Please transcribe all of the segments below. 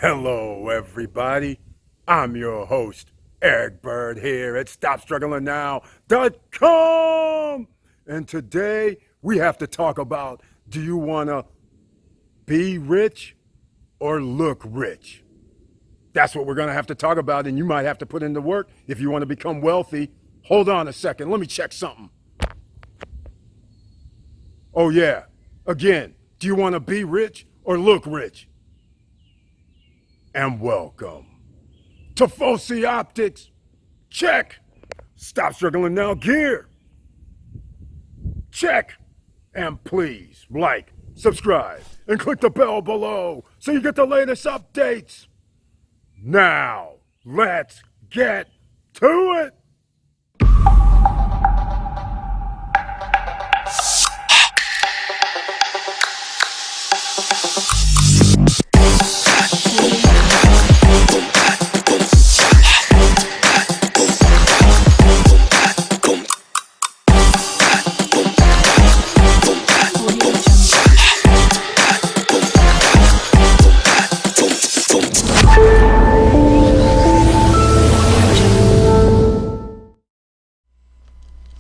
Hello, everybody. I'm your host, Eric Bird, here at StopStrugglingNow.com. And today we have to talk about, do you want to be rich or look rich? That's what we're going to have to talk about, and you might have to put in the work if you want to become wealthy. Hold on a second. Let me check something. Oh, yeah. Again, do you want to be rich or look rich? And welcome to Foci Optics. Check. Stop Struggling Now gear. Check. And please like, subscribe, and click the bell below so you get the latest updates. Now, let's get to it.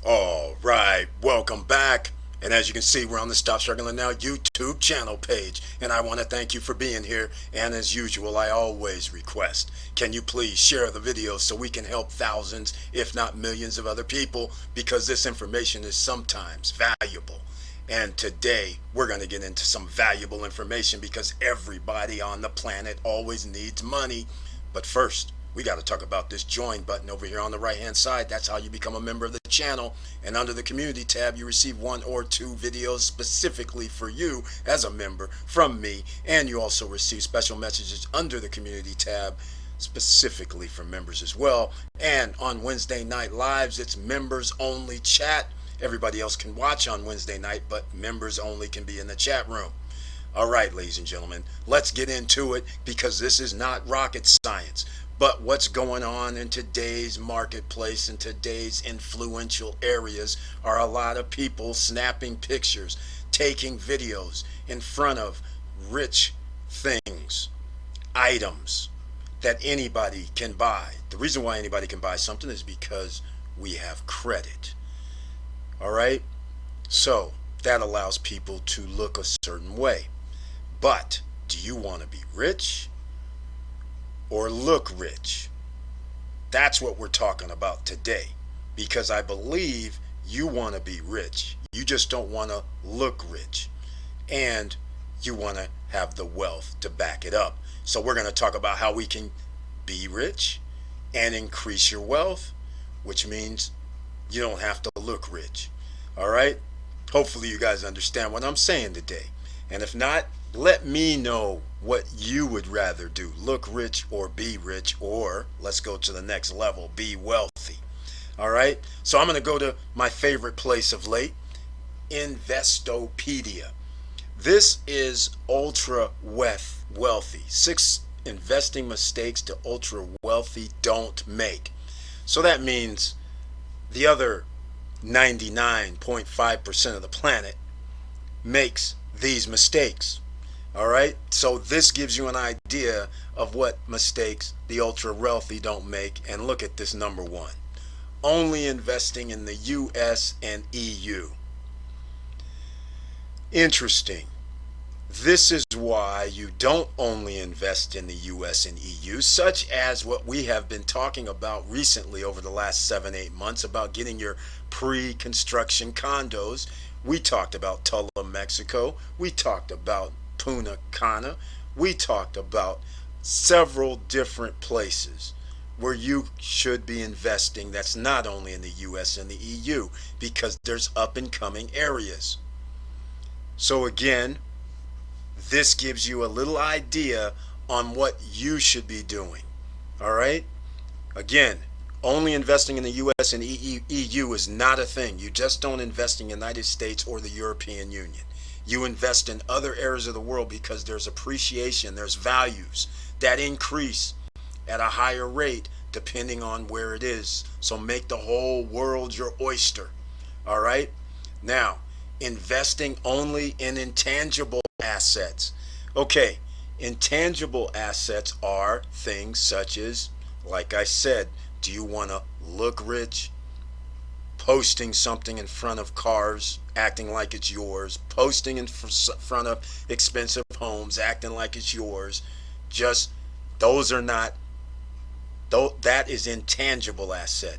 All right, welcome back. And as you can see, we're on the Stop Struggling Now YouTube channel page. And I want to thank you for being here. And as usual, I always request, can you please share the video so we can help thousands, if not millions of other people, because this information is sometimes valuable. And today, we're going to get into some valuable information because everybody on the planet always needs money. But first, we got to talk about this join button over here on the right hand side. That's how you become a member of the channel. And under the community tab, you receive 1 or 2 videos specifically for you as a member from me. And you also receive special messages under the community tab specifically for members as well. And on Wednesday night lives, it's members only chat. Everybody else can watch on Wednesday night, but members only can be in the chat room. All right, ladies and gentlemen, let's get into it because this is not rocket science. But what's going on in today's marketplace, in today's influential areas, are a lot of people snapping pictures, taking videos in front of rich things, items that anybody can buy. The reason why anybody can buy something is because we have credit. All right? So that allows people to look a certain way. But do you want to be rich or look rich? That's what we're talking about today, because I believe you want to be rich. You just don't want to look rich, and you want to have the wealth to back it up. So we're going to talk about how we can be rich and increase your wealth, which means you don't have to look rich. All right? Hopefully you guys understand what I'm saying today. And if not, let me know what you would rather do, look rich or be rich, or let's go to the next level, be wealthy. All right, so I'm going to go to my favorite place of late, Investopedia. This is ultra wealthy. 6 investing mistakes the ultra wealthy don't make. So that means the other 99.5% of the planet makes these mistakes. All right, so this gives you an idea of what mistakes the ultra wealthy don't make. And look at this number 1, only investing in the US and EU. Interesting. This is why you don't only invest in the US and EU, such as what we have been talking about recently over the last 7-8 months about getting your pre-construction condos. We talked about Tula, Mexico. We talked about Punta Cana. We talked about several different places where you should be investing that's not only in the US and the EU, because there's up and coming areas. So again, this gives you a little idea on what you should be doing. All right? Again, only investing in the US and EU is not a thing. You just don't invest in the United States or the European Union. You invest in other areas of the world because there's appreciation, there's values that increase at a higher rate depending on where it is. So make the whole world your oyster. All right? Now, investing only in intangible assets. Okay, Intangible assets are things such as, like I said, do you want to look rich? Posting something in front of cars, acting like it's yours, posting in front of expensive homes, acting like it's yours. Just those are not, though, that is intangible asset.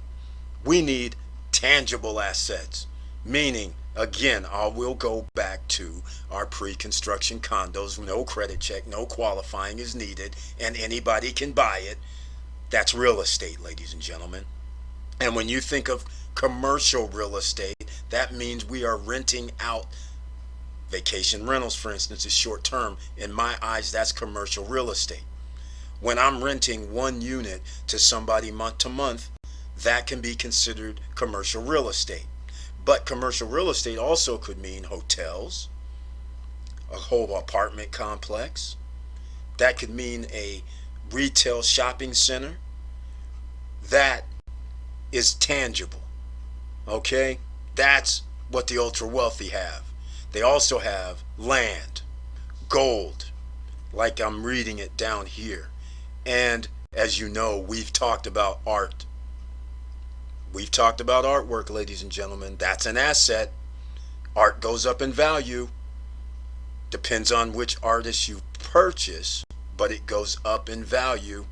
We need tangible assets, meaning, again, I will go back to our pre-construction condos. No credit check, no qualifying is needed, and anybody can buy it. That's real estate, ladies and gentlemen. And when you think of commercial real estate, that means we are renting out. Vacation rentals, for instance, is short term. In my eyes, that's commercial real estate. When I'm renting one unit to somebody month to month, that can be considered commercial real estate. But commercial real estate also could mean hotels, a whole apartment complex. That could mean a retail shopping center. That is tangible. Okay? That's what the ultra wealthy have. They also have land, gold, like I'm reading it down here. And as you know, we've talked about art. We've talked about artwork, ladies and gentlemen. That's an asset. Art goes up in value. Depends on which artist you purchase, but it goes up in value.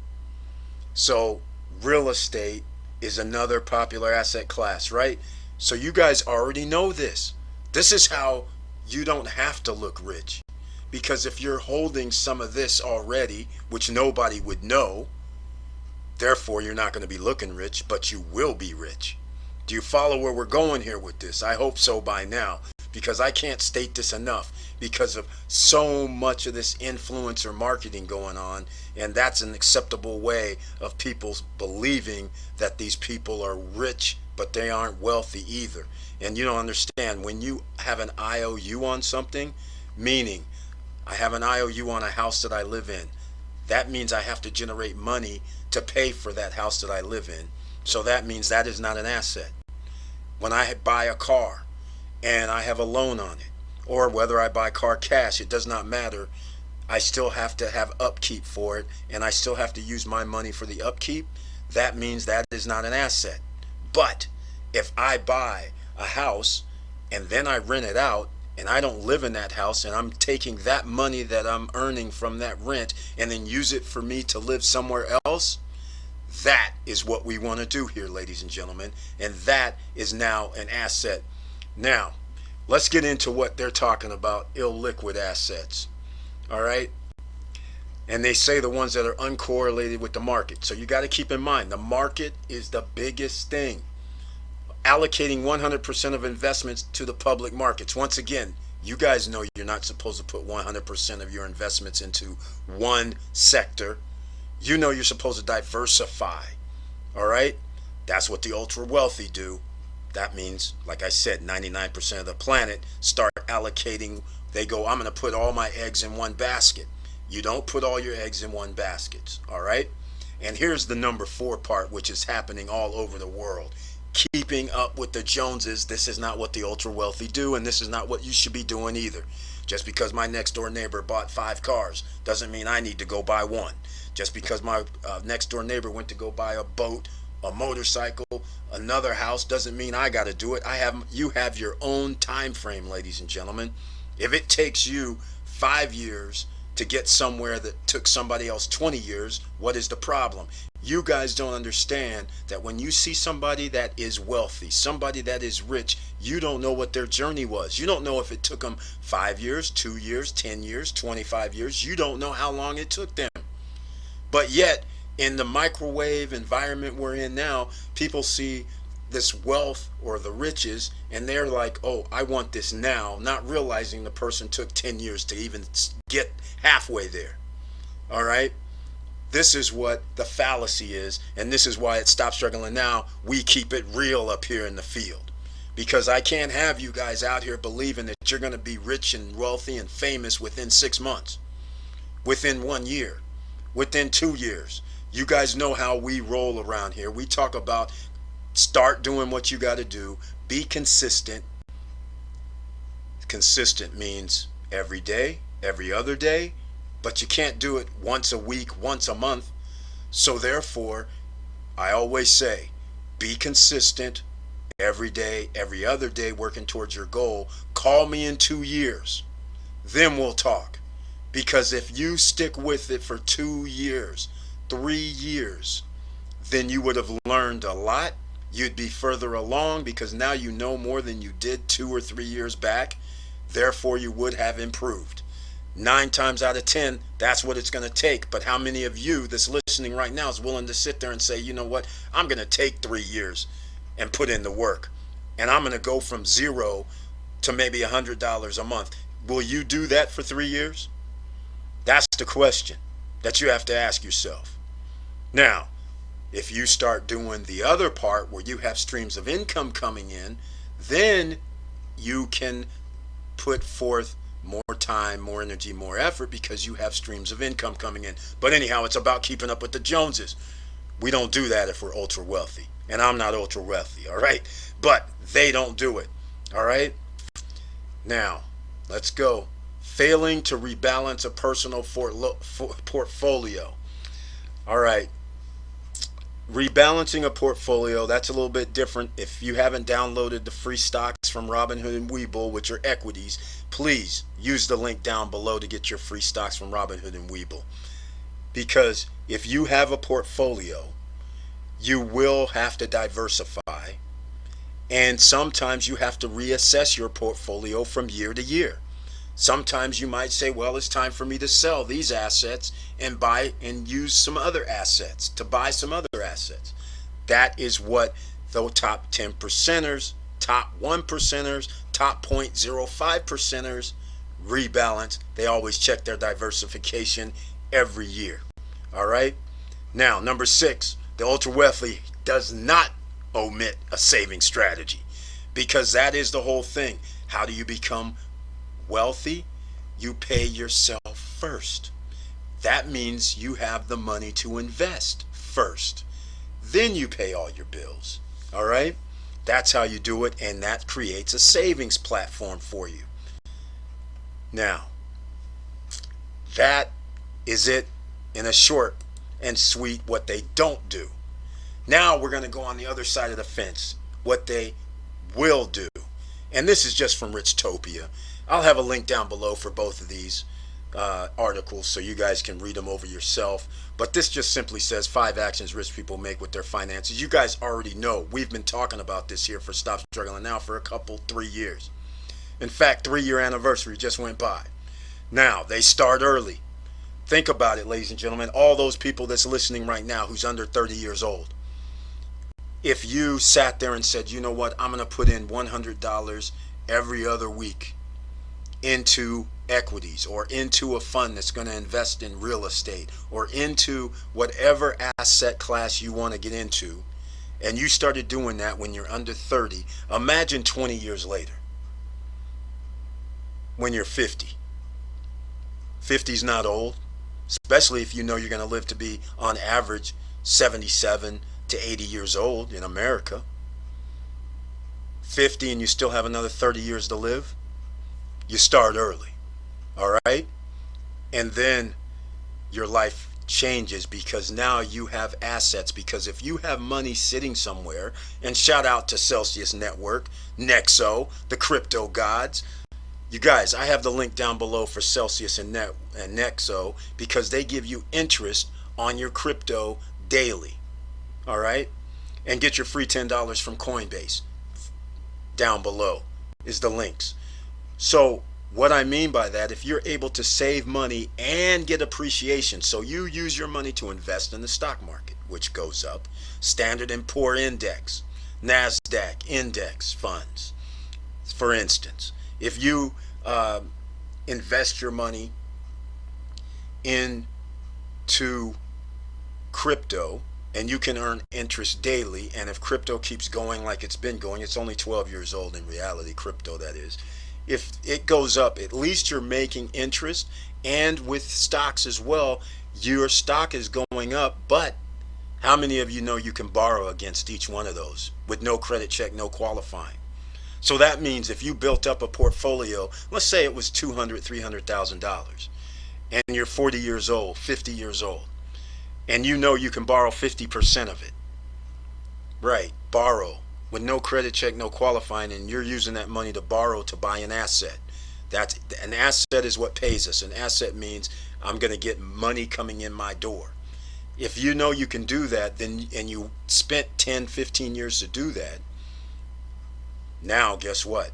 So real estate is another popular asset class, right? So you guys already know this. This is how you don't have to look rich. Because if you're holding some of this already, which nobody would know, therefore you're not going to be looking rich, but you will be rich. Do you follow where we're going here with this? I hope so by now, because I can't state this enough because of so much of this influencer marketing going on, and that's an acceptable way of people believing that these people are rich, but they aren't wealthy either. And you don't understand, when you have an IOU on something, meaning I have an IOU on a house that I live in, that means I have to generate money to pay for that house that I live in. So that means that is not an asset. When I buy a car and I have a loan on it, or whether I buy car cash, it does not matter. I still have to have upkeep for it, and I still have to use my money for the upkeep. That means that is not an asset. But if I buy a house and then I rent it out, and I don't live in that house, and I'm taking that money that I'm earning from that rent and then use it for me to live somewhere else, that is what we want to do here, ladies and gentlemen. And that is now an asset. Now, let's get into what they're talking about, illiquid assets. All right? And they say the ones that are uncorrelated with the market. So you got to keep in mind, the market is the biggest thing. Allocating 100% of investments to the public markets. Once again, you guys know you're not supposed to put 100% of your investments into one sector. You know you're supposed to diversify. All right? That's what the ultra wealthy do. That means, like I said, 99% of the planet start allocating. They go, I'm going to put all my eggs in one basket. You don't put all your eggs in one basket. All right? And here's the number 4 part, which is happening all over the world. Keeping up with the Joneses. This is not what the ultra wealthy do, and this is not what you should be doing either. Just because my next door neighbor bought 5 cars doesn't mean I need to go buy one. Just because my next door neighbor went to go buy a boat, a motorcycle, another house, doesn't mean I got to do it. You have your own time frame, ladies and gentlemen. If it takes you 5 years to get somewhere that took somebody else 20 years, what is the problem? You guys don't understand that when you see somebody that is wealthy, somebody that is rich, you don't know what their journey was. You don't know if it took them 5 years, 2 years, 10 years, 25 years. You don't know how long it took them. But yet, in the microwave environment we're in now, people see this wealth or the riches, and they're like, oh, I want this now, not realizing the person took 10 years to even get halfway there. All right? This is what the fallacy is, and this is why at Stop Struggling Now, we keep it real up here in the field. Because I can't have you guys out here believing that you're going to be rich and wealthy and famous within 6 months, within 1 year, within 2 years. You guys know how we roll around here. We talk about start doing what you got to do. Be consistent. Consistent means every day, every other day, but you can't do it once a week, once a month. So therefore, I always say, be consistent every day, every other day, working towards your goal. Call me in 2 years, then we'll talk. Because if you stick with it for 2 years, 3 years, then you would have learned a lot. You'd be further along because now you know more than you did 2 or 3 years back. Therefore, you would have improved. 9 times out of 10, that's what it's going to take. But how many of you that's listening right now is willing to sit there and say, you know what, I'm going to take 3 years and put in the work, and I'm going to go from zero to maybe $100 a month? Will you do that for 3 years? That's the question that you have to ask yourself. Now, if you start doing the other part where you have streams of income coming in, then you can put forth more time, more energy, more effort because you have streams of income coming in. But anyhow, it's about keeping up with the Joneses. We don't do that if we're ultra wealthy. And I'm not ultra wealthy, all right? But they don't do it, all right? Now, let's go. Failing to rebalance a personal portfolio. All right. Rebalancing a portfolio, that's a little bit different. If you haven't downloaded the free stocks from Robinhood and Webull, which are equities, please use the link down below to get your free stocks from Robinhood and Webull. Because if you have a portfolio, you will have to diversify, and sometimes you have to reassess your portfolio from year to year. Sometimes you might say, well, it's time for me to sell these assets and buy and use some other assets to buy some other assets. That is what the top 10 percenters, top 1 percenters, top 0.05 percenters rebalance. They always check their diversification every year. All right. Now, number 6, the ultra wealthy does not omit a saving strategy, because that is the whole thing. How do you become wealthy? You pay yourself first. That means you have the money to invest first. Then you pay all your bills. All right? That's how you do it, and that creates a savings platform for you. Now, that is it in a short and sweet what they don't do. Now we're going to go on the other side of the fence, what they will do. And this is just from Richtopia. I'll have a link down below for both of these articles so you guys can read them over yourself. But this just simply says 5 actions rich people make with their finances. You guys already know. We've been talking about this here for Stop Struggling Now for 3 years. In fact, 3-year anniversary just went by. Now, they start early. Think about it, ladies and gentlemen. All those people that's listening right now who's under 30 years old. If you sat there and said, you know what, I'm going to put in $100 every other week into equities or into a fund that's going to invest in real estate or into whatever asset class you want to get into, and you started doing that when you're under 30, imagine 20 years later when you're 50. 50's not old, especially if you know you're going to live to be on average 77 to 80 years old in America. 50 and you still have another 30 years to live. You start early, all right? And then your life changes because now you have assets. Because if you have money sitting somewhere, and shout out to Celsius Network, Nexo, the crypto gods. You guys, I have the link down below for Celsius and Nexo because they give you interest on your crypto daily, all right? And get your free $10 from Coinbase. Down below is the links. So what I mean by that, if you're able to save money and get appreciation, so you use your money to invest in the stock market, which goes up, Standard & Poor Index, NASDAQ index funds, for instance. If you invest your money into crypto, and you can earn interest daily, and if crypto keeps going like it's been going, it's only 12 years old in reality, crypto that is. If it goes up, at least you're making interest, and with stocks as well, your stock is going up, but how many of you know you can borrow against each one of those with no credit check, no qualifying? So that means if you built up a portfolio, let's say it was $200,000, $300,000, and you're 40 years old, 50 years old, and you know you can borrow 50% of it. Right, borrow with no credit check, no qualifying, and you're using that money to borrow to buy an asset. That's an asset is what pays us. An asset means I'm going to get money coming in my door. If you know you can do that, then and you spent 10, 15 years to do that, now guess what?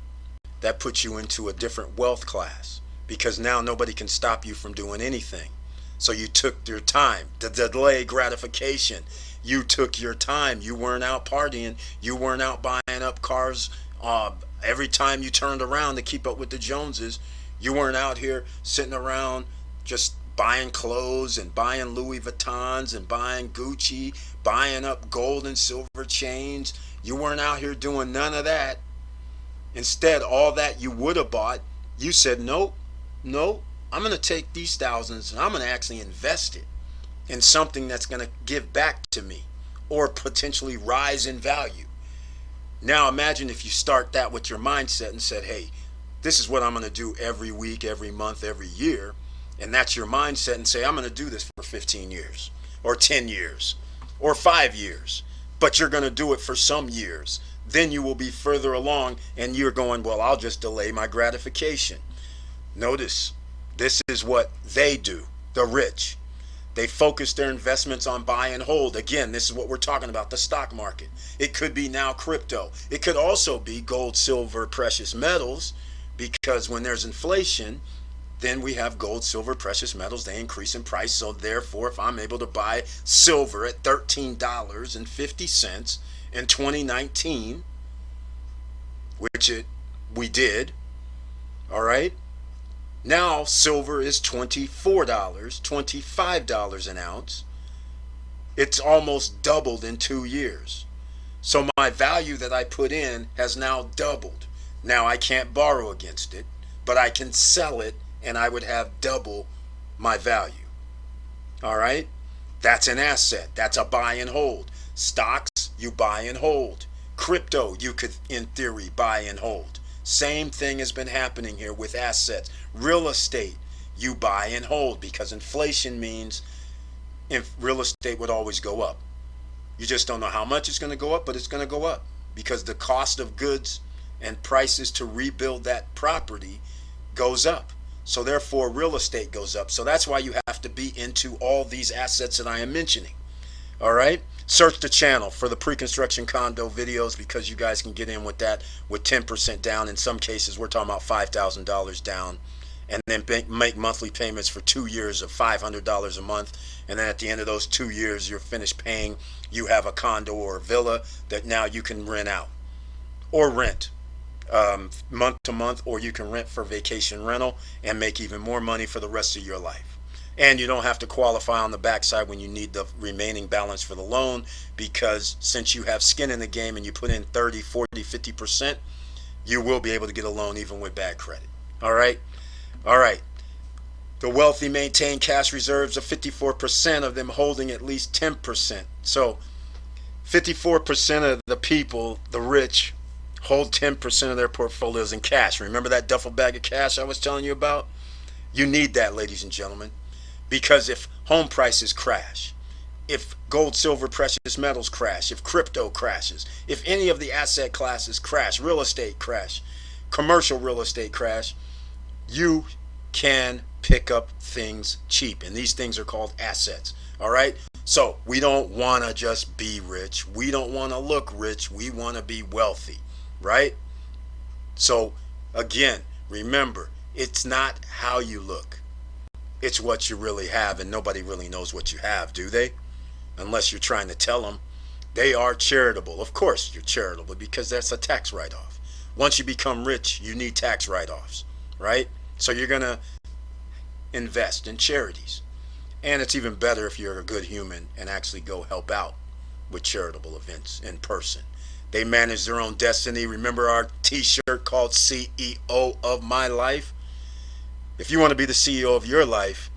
That puts you into a different wealth class because now nobody can stop you from doing anything. So you took your time, the delay gratification. You took your time. You weren't out partying. You weren't out buying up cars every time you turned around to keep up with the Joneses. You weren't out here sitting around just buying clothes and buying Louis Vuittons and buying Gucci, buying up gold and silver chains. You weren't out here doing none of that. Instead, all that you would have bought, you said, nope, nope, I'm going to take these thousands and I'm going to actually invest it in something that's going to give back to me or potentially rise in value. Now imagine if you start that with your mindset and said, hey, this is what I'm going to do every week, every month, every year. And that's your mindset, and say, I'm going to do this for 15 years or 10 years or 5 years. But you're going to do it for some years. Then you will be further along and you're going, well, I'll just delay my gratification. Notice, this is what they do, the rich. They focus their investments on buy and hold. Again, this is what we're talking about, the stock market. It could be now crypto. It could also be gold, silver, precious metals, because when there's inflation, then we have gold, silver, precious metals. They increase in price. So therefore, if I'm able to buy silver at $13.50 in 2019, which we did, all right, now silver is $24, $25 an ounce. It's almost doubled in 2 years. So my value that I put in has now doubled. Now I can't borrow against it, but I can sell it and I would have double my value. All right? That's an asset. That's a buy and hold. Stocks, you buy and hold. Crypto, you could, in theory, buy and hold. Same thing has been happening here with assets. Real estate, you buy and hold, because inflation means real estate would always go up. You just don't know how much it's going to go up, but it's going to go up because the cost of goods and prices to rebuild that property goes up. So therefore, real estate goes up. So that's why you have to be into all these assets that I am mentioning. All right? Search the channel for the pre-construction condo videos, because you guys can get in with that with 10% down. In some cases, we're talking about $5,000 down, and then make monthly payments for 2 years of $500 a month. And then at the end of those 2 years, you're finished paying. You have a condo or a villa that now you can rent out or rent month to month, or you can rent for vacation rental and make even more money for the rest of your life. And you don't have to qualify on the backside when you need the remaining balance for the loan, because since you have skin in the game and you put in 30, 40, 50%, you will be able to get a loan even with bad credit. All right? All right. The wealthy maintain cash reserves of 54% of them holding at least 10%. So 54% of the people, the rich, hold 10% of their portfolios in cash. Remember that duffel bag of cash I was telling you about? You need that, ladies and gentlemen, because if home prices crash, if gold, silver, precious metals crash, if crypto crashes, if any of the asset classes crash, real estate crash, commercial real estate crash, you can pick up things cheap. And these things are called assets. All right? So we don't want to just be rich. We don't want to look rich. We want to be wealthy. Right? So again, remember, it's not how you look. It's what you really have, and nobody really knows what you have, do they? Unless you're trying to tell them. They are charitable. Of course you're charitable, because that's a tax write-off. Once you become rich, you need tax write-offs, right? So you're going to invest in charities. And it's even better if you're a good human and actually go help out with charitable events in person. They manage their own destiny. Remember our t-shirt called CEO of My Life? If you want to be the CEO of your life,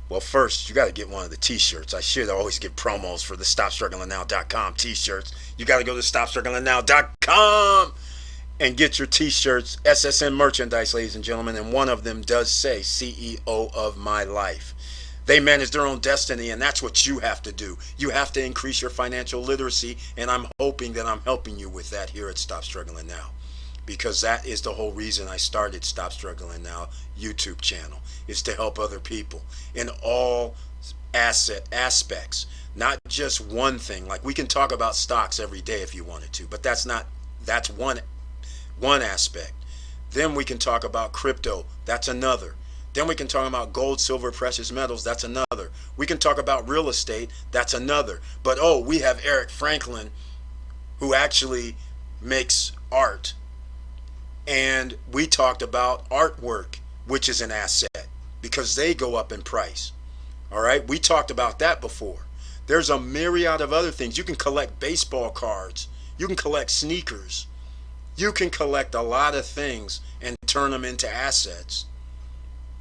well, first, you got to get one of the t-shirts. I should always give promos for the StopStrugglingNow.com t-shirts. You got to go to StopStrugglingNow.com and get your t-shirts, SSN merchandise, ladies and gentlemen, and one of them does say CEO of my life. They manage their own destiny, and that's what you have to do. You have to increase your financial literacy, and I'm hoping that I'm helping you with that here at Stop Struggling Now, because that is the whole reason I started Stop Struggling Now YouTube channel, is to help other people in all aspects, not just one thing. Like, we can talk about stocks every day if you wanted to, but that's one aspect. Then we can talk about crypto, that's another. Then we can talk about gold, silver, precious metals, that's another. We can talk about real estate, that's another. But we have Eric Franklin, who actually makes art, and we talked about artwork, which is an asset because they go up in price. All right, we talked about that before. There's a myriad of other things. You can collect baseball cards, you can collect sneakers, you can collect a lot of things and turn them into assets.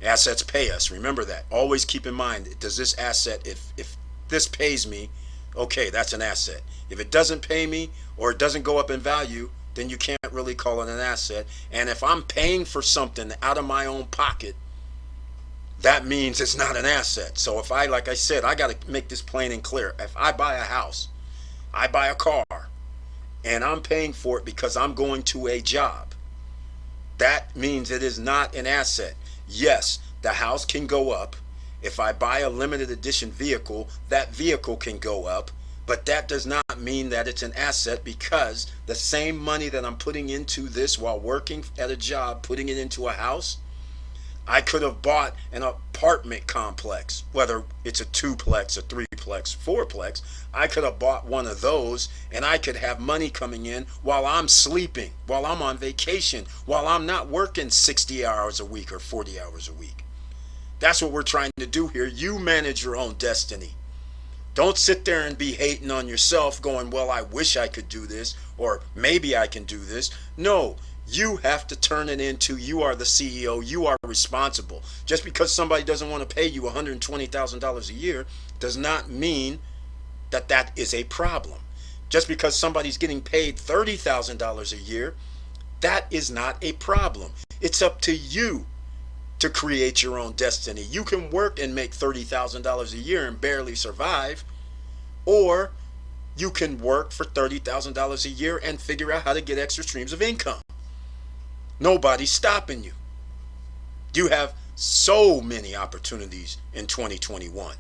Assets pay us. Remember that. Always keep in mind, does this asset, if this pays me, okay, that's an asset. If it doesn't pay me or it doesn't go up in value, then you can't really call it an asset. And if I'm paying for something out of my own pocket, that means it's not an asset. So if like I said, I got to make this plain and clear. If I buy a house, I buy a car, and I'm paying for it because I'm going to a job, that means it is not an asset. Yes, the house can go up. If I buy a limited edition vehicle, that vehicle can go up, but that does not mean that it's an asset, because the same money that I'm putting into this while working at a job, putting it into a house, I could have bought an apartment complex, whether it's a 2-plex, a 3-plex, 4-plex. I could have bought one of those, and I could have money coming in while I'm sleeping, while I'm on vacation, while I'm not working 60 hours a week or 40 hours a week. That's what we're trying to do here. You manage your own destiny. Don't sit there and be hating on yourself going, well, I wish I could do this, or maybe I can do this. No. You have to turn it into, you are the CEO, you are responsible. Just because somebody doesn't want to pay you $120,000 a year does not mean that that is a problem. Just because somebody's getting paid $30,000 a year, that is not a problem. It's up to you to create your own destiny. You can work and make $30,000 a year and barely survive, or you can work for $30,000 a year and figure out how to get extra streams of income. Nobody's stopping you. You have so many opportunities in 2021.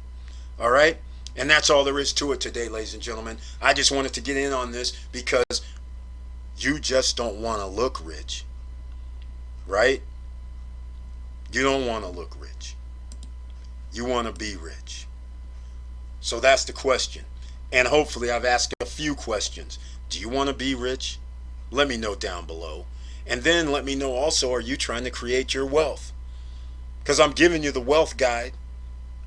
All right? And that's all there is to it today, ladies and gentlemen. I just wanted to get in on this because you just don't want to look rich. Right? You don't want to look rich. You want to be rich. So that's the question. And hopefully I've asked a few questions. Do you want to be rich? Let me know down below. And then let me know also, are you trying to create your wealth? Because I'm giving you the wealth guide.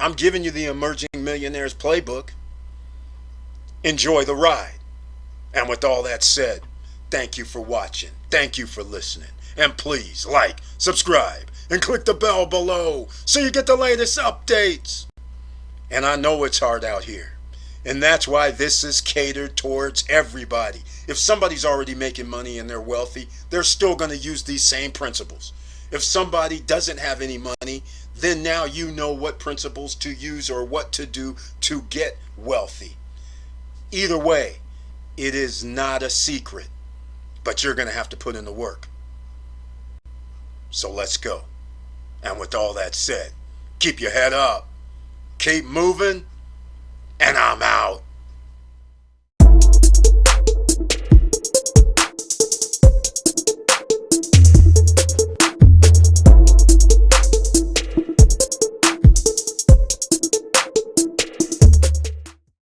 I'm giving you the Emerging Millionaires Playbook. Enjoy the ride. And with all that said, thank you for watching. Thank you for listening. And please like, subscribe, and click the bell below so you get the latest updates. And I know it's hard out here. And that's why this is catered towards everybody. If somebody's already making money and they're wealthy, they're still going to use these same principles. If somebody doesn't have any money, then now you know what principles to use or what to do to get wealthy. Either way, it is not a secret, but you're going to have to put in the work. So let's go. And with all that said, keep your head up, keep moving, and I'm out.